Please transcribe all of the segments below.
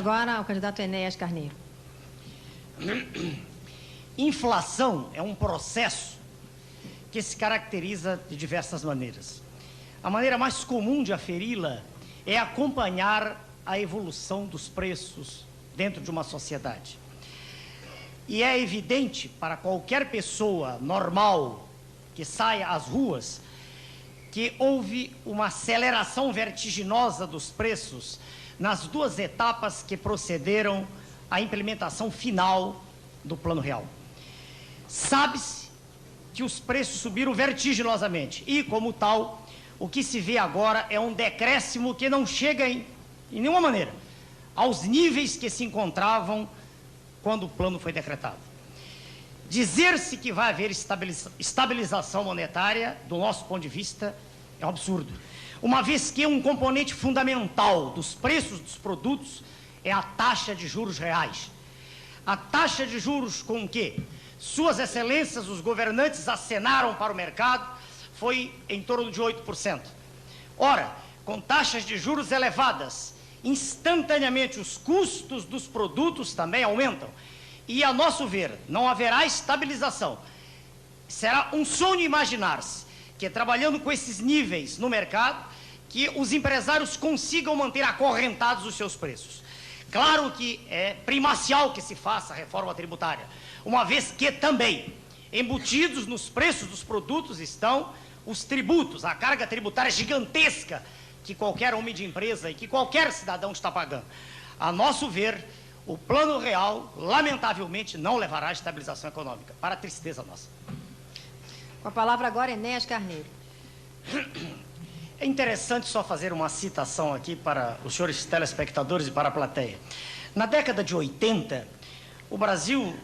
agora o candidato Enéas Carneiro. Inflação é um processo que se caracteriza de diversas maneiras. A maneira mais comum de aferi-la é acompanhar a evolução dos preços dentro de uma sociedade. E é evidente para qualquer pessoa normal que saia às ruas que houve uma aceleração vertiginosa dos preços nas duas etapas que procederam à implementação final do Plano Real. Sabe-se que os preços subiram vertiginosamente e, como tal, o que se vê agora é um decréscimo que não chega em nenhuma maneira aos níveis que se encontravam quando o plano foi decretado. Dizer-se que vai haver estabilização monetária, do nosso ponto de vista, é um absurdo, uma vez que um componente fundamental dos preços dos produtos é a taxa de juros reais. A taxa de juros com que Suas Excelências, os governantes, acenaram para o mercado foi em torno de 8%. Ora, com taxas de juros elevadas, instantaneamente os custos dos produtos também aumentam. E, a nosso ver, não haverá estabilização. Será um sonho imaginar-se que, trabalhando com esses níveis no mercado, que os empresários consigam manter acorrentados os seus preços. Claro que é primacial que se faça a reforma tributária, uma vez que também, embutidos nos preços dos produtos, estão os tributos, a carga tributária gigantesca que qualquer homem de empresa e que qualquer cidadão está pagando. A nosso ver, o Plano Real, lamentavelmente, não levará à estabilização econômica, para a tristeza nossa. Com a palavra agora, Enéas Carneiro. É interessante só fazer uma citação aqui para os senhores telespectadores e para a plateia. Na década de 80, o Brasil,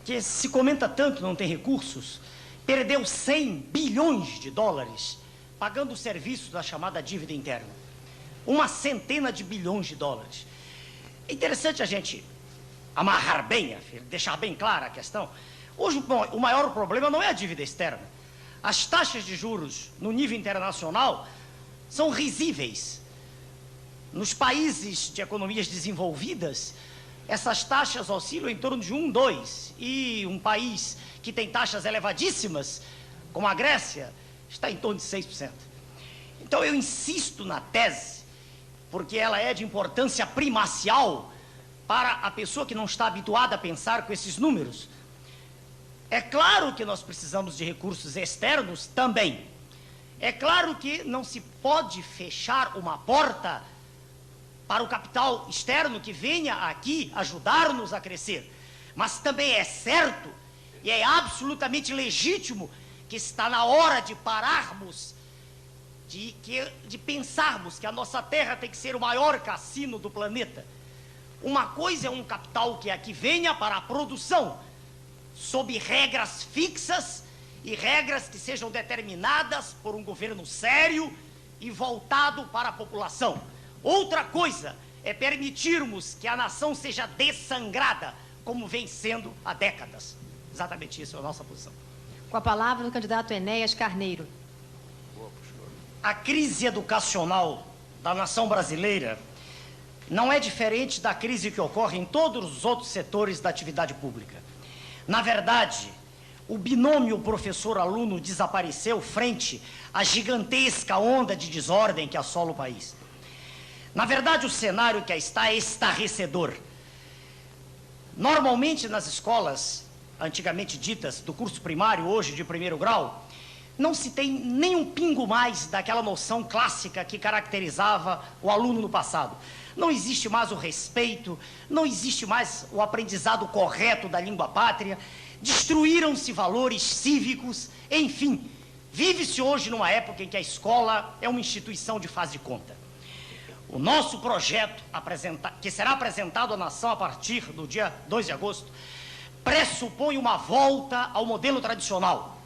que se comenta tanto não tem recursos, perdeu 100 bilhões de dólares pagando o serviço da chamada dívida interna. 100 bilhões de dólares. É interessante a gente amarrar bem, deixar bem clara a questão. Hoje, o maior problema não é a dívida externa. As taxas de juros no nível internacional são risíveis. Nos países de economias desenvolvidas, essas taxas oscilam em torno de 1, 2. E um país que tem taxas elevadíssimas, como a Grécia, está em torno de 6%. Então eu insisto na tese, porque ela é de importância primacial para a pessoa que não está habituada a pensar com esses números. É claro que nós precisamos de recursos externos também. É claro que não se pode fechar uma porta para o capital externo que venha aqui ajudar-nos a crescer. Mas também é certo e é absolutamente legítimo que está na hora de pararmos, de pensarmos que a nossa terra tem que ser o maior cassino do planeta. Uma coisa é um capital que aqui venha para a produção, sob regras fixas e regras que sejam determinadas por um governo sério e voltado para a população. Outra coisa é permitirmos que a nação seja dessangrada, como vem sendo há décadas. Exatamente isso é a nossa posição. Com a palavra o candidato Enéas Carneiro. A crise educacional da nação brasileira não é diferente da crise que ocorre em todos os outros setores da atividade pública. Na verdade, o binômio professor-aluno desapareceu frente à gigantesca onda de desordem que assola o país. Na verdade, o cenário que aí está é estarrecedor. Normalmente, nas escolas, antigamente ditas do curso primário, hoje de primeiro grau, não se tem nem um pingo mais daquela noção clássica que caracterizava o aluno no passado. Não existe mais o respeito, não existe mais o aprendizado correto da língua pátria, destruíram-se valores cívicos, enfim, vive-se hoje numa época em que a escola é uma instituição de faz de conta. O nosso projeto, que será apresentado à nação a partir do dia 2 de agosto, pressupõe uma volta ao modelo tradicional.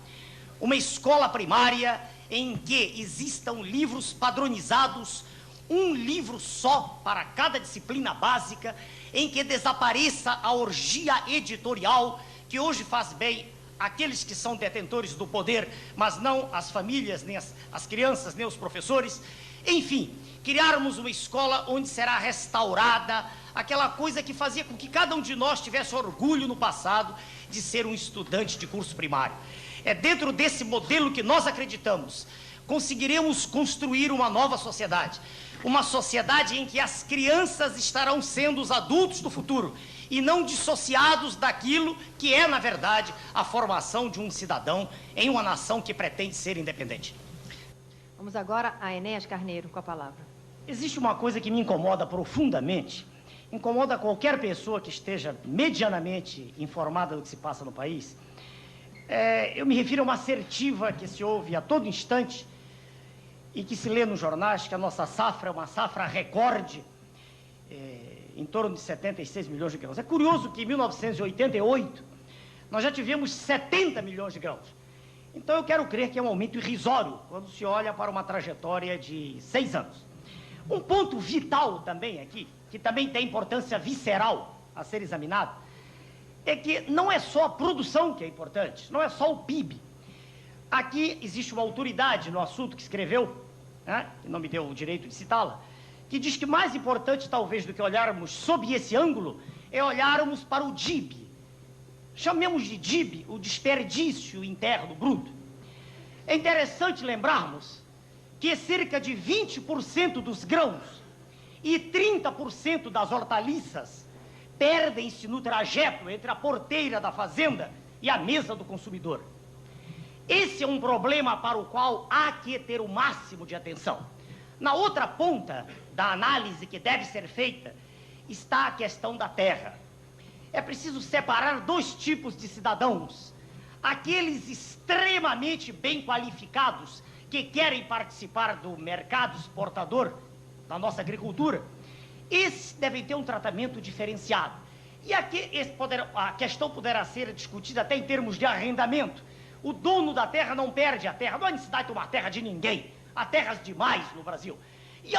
Uma escola primária em que existam livros padronizados, um livro só para cada disciplina básica, em que desapareça a orgia editorial que hoje faz bem aqueles que são detentores do poder, mas não as famílias, nem as crianças, nem os professores. Enfim, criarmos uma escola onde será restaurada aquela coisa que fazia com que cada um de nós tivesse orgulho no passado de ser um estudante de curso primário. É dentro desse modelo que nós acreditamos, conseguiremos construir uma nova sociedade. Uma sociedade em que as crianças estarão sendo os adultos do futuro e não dissociados daquilo que é, na verdade, a formação de um cidadão em uma nação que pretende ser independente. Vamos agora a Enéas Carneiro com a palavra. Existe uma coisa que me incomoda profundamente, incomoda qualquer pessoa que esteja medianamente informada do que se passa no país. Eu me refiro a uma assertiva que se ouve a todo instante e que se lê nos jornais, que a nossa safra é uma safra recorde, em torno de 76 milhões de grãos. É curioso que em 1988 nós já tivemos 70 milhões de grãos. Então eu quero crer que é um aumento irrisório quando se olha para uma trajetória de 6 anos. Um ponto vital também aqui, que também tem importância visceral a ser examinado, é que não é só a produção que é importante, não é só o PIB. Aqui existe uma autoridade no assunto que escreveu, né, que não me deu o direito de citá-la, que diz que mais importante, talvez, do que olharmos sob esse ângulo, é olharmos para o DIB. Chamemos de DIB o desperdício interno bruto. É interessante lembrarmos que cerca de 20% dos grãos e 30% das hortaliças perdem-se no trajeto entre a porteira da fazenda e a mesa do consumidor. Esse é um problema para o qual há que ter o máximo de atenção. Na outra ponta da análise que deve ser feita está a questão da terra. É preciso separar 2 tipos de cidadãos. Aqueles extremamente bem qualificados que querem participar do mercado exportador da nossa agricultura, esses devem ter um tratamento diferenciado. E aqui a questão poderá ser discutida até em termos de arrendamento. O dono da terra não perde a terra, não há necessidade de tomar terra de ninguém. Há terras demais no Brasil. E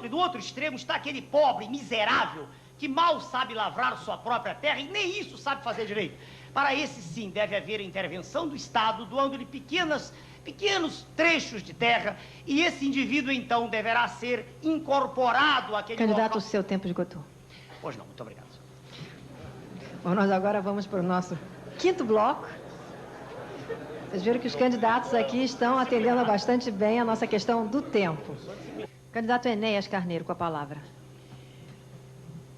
do outro extremo está aquele pobre, miserável, que mal sabe lavrar sua própria terra e nem isso sabe fazer direito. Para esse, sim, deve haver a intervenção do Estado, doando-lhe pequenos trechos de terra, e esse indivíduo, então, deverá ser incorporado àquele Candidato, local. o seu tempo esgotou. Pois não, muito obrigado. Bom, nós agora vamos para o nosso 5º bloco. Vocês viram que os candidatos aqui estão atendendo bastante bem a nossa questão do tempo. Candidato Enéas Carneiro, com a palavra.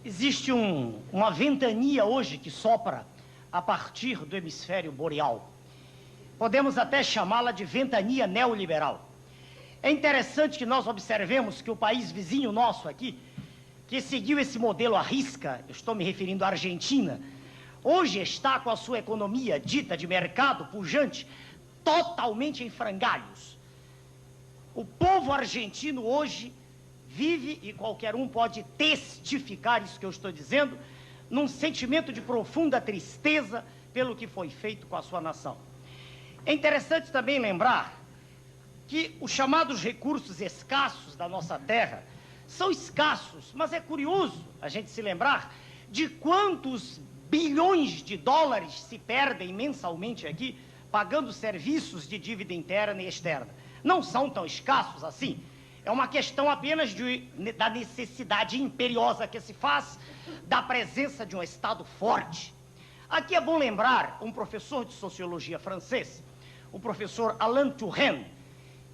Existe uma ventania hoje que sopra a partir do hemisfério boreal. Podemos até chamá-la de ventania neoliberal. É interessante que nós observemos que o país vizinho nosso aqui, que seguiu esse modelo à risca, eu estou me referindo à Argentina, hoje está com a sua economia dita de mercado pujante totalmente em frangalhos. O povo argentino hoje vive, e qualquer um pode testificar isso que eu estou dizendo, num sentimento de profunda tristeza pelo que foi feito com a sua nação. É interessante também lembrar que os chamados recursos escassos da nossa terra são escassos, mas é curioso a gente se lembrar de quantos bilhões de dólares se perdem mensalmente aqui, pagando serviços de dívida interna e externa. Não são tão escassos assim. É uma questão apenas da necessidade imperiosa que se faz da presença de um Estado forte. Aqui é bom lembrar um professor de sociologia francês, o professor Alain Touraine,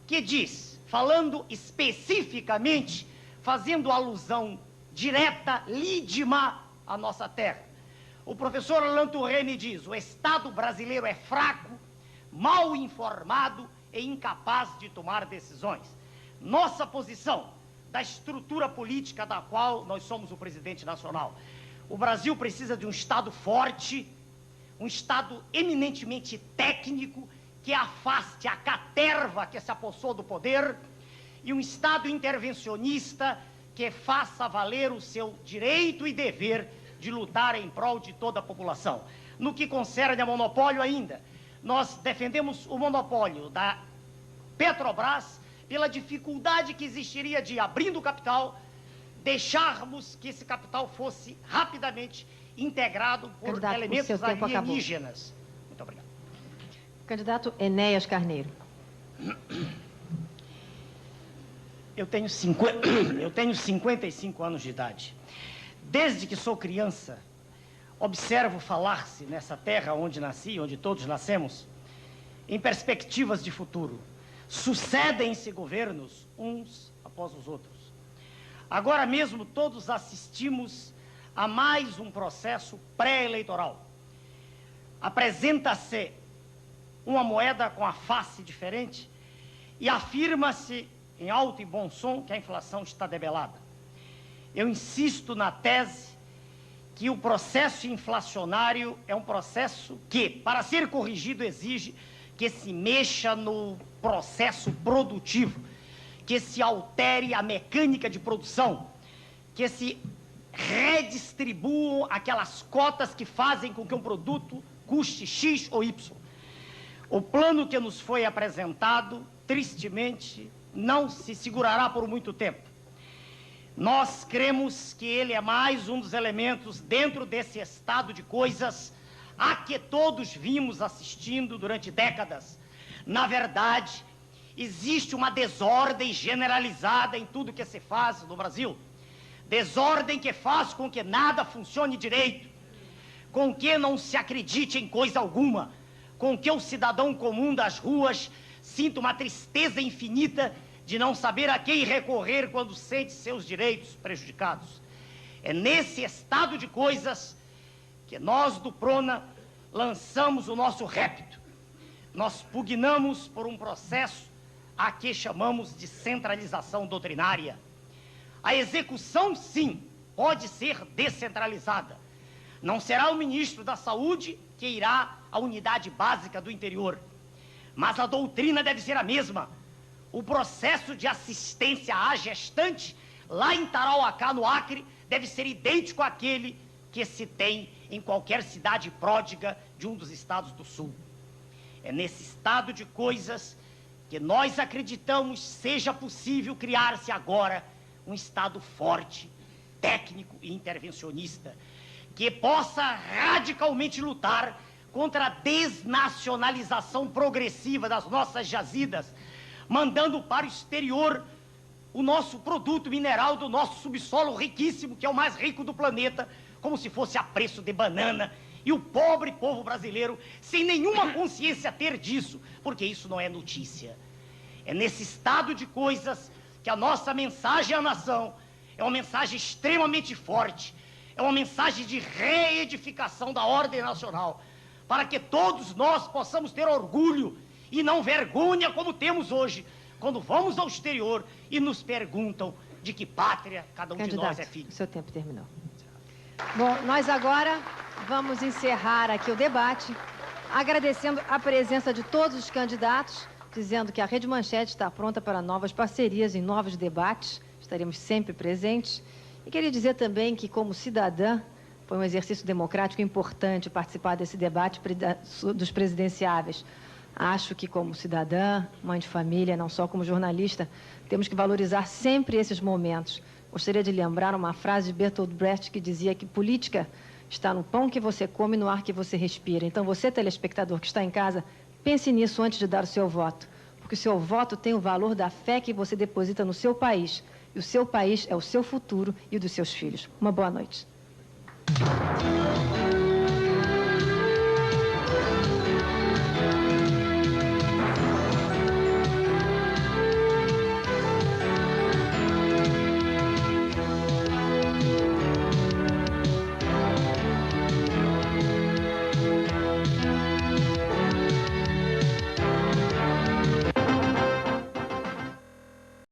que diz, falando especificamente, fazendo alusão direta, lídima à nossa terra. O professor Alain Touraine diz: o Estado brasileiro é fraco, mal informado e incapaz de tomar decisões. Nossa posição, da estrutura política da qual nós somos o presidente nacional. O Brasil precisa de um Estado forte, um Estado eminentemente técnico, que afaste a caterva que se apossou do poder, e um Estado intervencionista que faça valer o seu direito e dever de lutar em prol de toda a população. No que concerne a monopólio ainda, nós defendemos o monopólio da Petrobras pela dificuldade que existiria de, abrindo o capital, deixarmos que esse capital fosse rapidamente integrado por elementos alienígenas. Muito obrigado. Candidato Enéas Carneiro. Eu tenho 55 anos de idade. Desde que sou criança, observo falar-se nessa terra onde nasci, onde todos nascemos, em perspectivas de futuro. Sucedem-se governos uns após os outros. Agora mesmo todos assistimos a mais um processo pré-eleitoral. Apresenta-se uma moeda com a face diferente e afirma-se em alto e bom som que a inflação está debelada. Eu insisto na tese que o processo inflacionário é um processo que, para ser corrigido, exige que se mexa no processo produtivo, que se altere a mecânica de produção, que se redistribuam aquelas cotas que fazem com que um produto custe X ou Y. O plano que nos foi apresentado, tristemente, não se segurará por muito tempo. Nós cremos que ele é mais um dos elementos dentro desse estado de coisas a que todos vimos assistindo durante décadas. Na verdade, existe uma desordem generalizada em tudo que se faz no Brasil. Desordem que faz com que nada funcione direito, com que não se acredite em coisa alguma, com que o cidadão comum das ruas sinta uma tristeza infinita de não saber a quem recorrer quando sente seus direitos prejudicados. É nesse estado de coisas que nós do Prona lançamos o nosso répito. Nós pugnamos por um processo a que chamamos de centralização doutrinária. A execução, sim, pode ser descentralizada. Não será o ministro da Saúde que irá à unidade básica do interior, mas a doutrina deve ser a mesma. O processo de assistência à gestante, lá em Tarauacá, no Acre, deve ser idêntico àquele que se tem em qualquer cidade pródiga de um dos estados do Sul. É nesse estado de coisas que nós acreditamos seja possível criar-se agora um Estado forte, técnico e intervencionista, que possa radicalmente lutar contra a desnacionalização progressiva das nossas jazidas, mandando para o exterior o nosso produto mineral do nosso subsolo riquíssimo, que é o mais rico do planeta, como se fosse a preço de banana, e o pobre povo brasileiro, sem nenhuma consciência ter disso, porque isso não é notícia. É nesse estado de coisas que a nossa mensagem à nação é uma mensagem extremamente forte, é uma mensagem de reedificação da ordem nacional, para que todos nós possamos ter orgulho e não vergonha como temos hoje, quando vamos ao exterior e nos perguntam de que pátria cada um de nós é filho. O seu tempo terminou. Bom, nós agora vamos encerrar aqui o debate, agradecendo a presença de todos os candidatos, dizendo que a Rede Manchete está pronta para novas parcerias e novos debates, estaremos sempre presentes. E queria dizer também que, como cidadã, foi um exercício democrático importante participar desse debate dos presidenciáveis. Acho que, como cidadã, mãe de família, não só como jornalista, temos que valorizar sempre esses momentos. Gostaria de lembrar uma frase de Bertolt Brecht que dizia que política está no pão que você come e no ar que você respira. Então, você, telespectador que está em casa, pense nisso antes de dar o seu voto, porque o seu voto tem o valor da fé que você deposita no seu país, e o seu país é o seu futuro e o dos seus filhos. Uma boa noite.